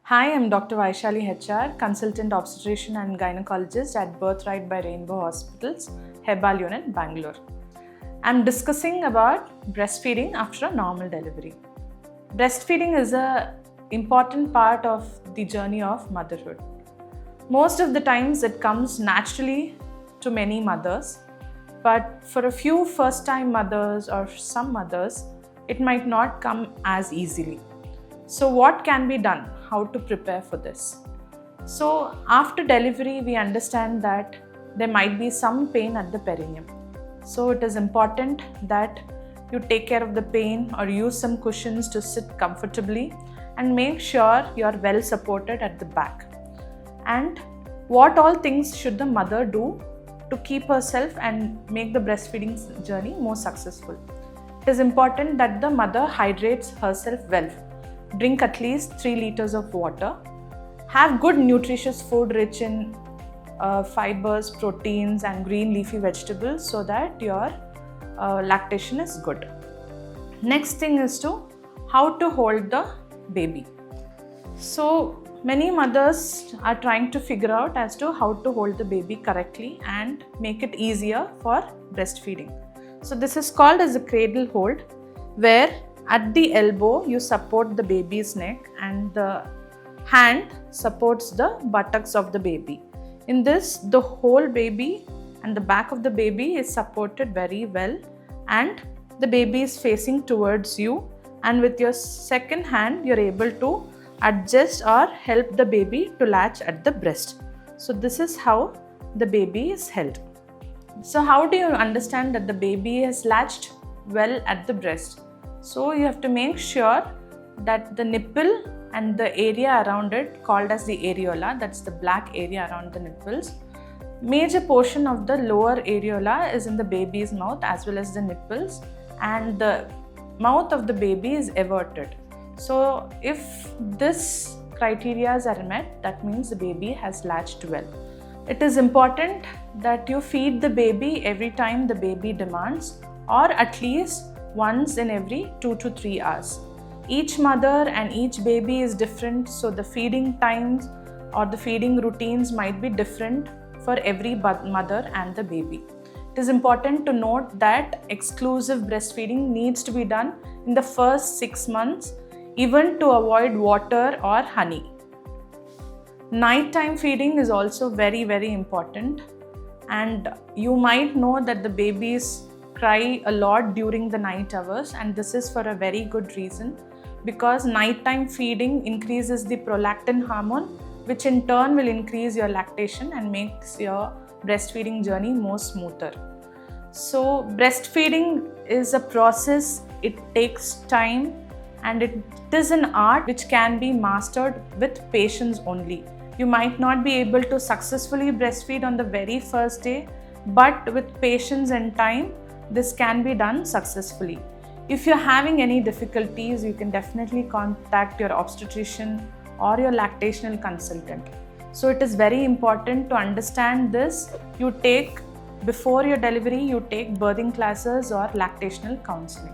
Hi, I'm Dr. Vaishali HR, Consultant Obstetrician and Gynecologist at Birthright by Rainbow Hospitals, Hebbal Unit, Bangalore. I'm discussing about breastfeeding after a normal delivery. Breastfeeding is an important part of the journey of motherhood. Most of the times it comes naturally to many mothers, but for a few first-time mothers or some mothers, it might not come as easily. So what can be done? How to prepare for this? So after delivery, we understand that there might be some pain at the perineum. So it is important that you take care of the pain or use some cushions to sit comfortably and make sure you are well supported at the back. And what all things should the mother do to keep herself and make the breastfeeding journey more successful? It is important that the mother hydrates herself well. Drink at least 3 liters of water. Have good nutritious food rich in fibers, proteins and green leafy vegetables so that your lactation is good. Next thing is how to hold the baby. So many mothers are trying to figure out as to how to hold the baby correctly and make it easier for breastfeeding. So this is called as a cradle hold, where at the elbow you support the baby's neck and the hand supports the buttocks of the baby. In this, the whole baby and the back of the baby is supported very well and the baby is facing towards you, and with your second hand you're able to adjust or help the baby to latch at the breast. So this is how the baby is held. So how do you understand that the baby has latched well at the breast? So you have to make sure that the nipple and the area around it, called as the areola, that's the black area around the nipples. Major portion of the lower areola is in the baby's mouth as well as the nipples, and the mouth of the baby is everted. So if this criteria are met, that means the baby has latched well. It is important that you feed the baby every time the baby demands, or at least once in every 2 to 3 hours. Each mother and each baby is different, so the feeding times or the feeding routines might be different for every mother and the baby. It is important to note that exclusive breastfeeding needs to be done in the first 6 months, even to avoid water or honey. Nighttime feeding is also very, very important, and you might know that the babies cry a lot during the night hours, and this is for a very good reason, because nighttime feeding increases the prolactin hormone, which in turn will increase your lactation and makes your breastfeeding journey more smoother. So breastfeeding is a process, it takes time, and it is an art which can be mastered with patience only. You might not be able to successfully breastfeed on the very first day, but with patience and time, this can be done successfully. If you're having any difficulties, you can definitely contact your obstetrician or your lactational consultant. So it is very important to understand this. Before your delivery, you take birthing classes or lactational counseling.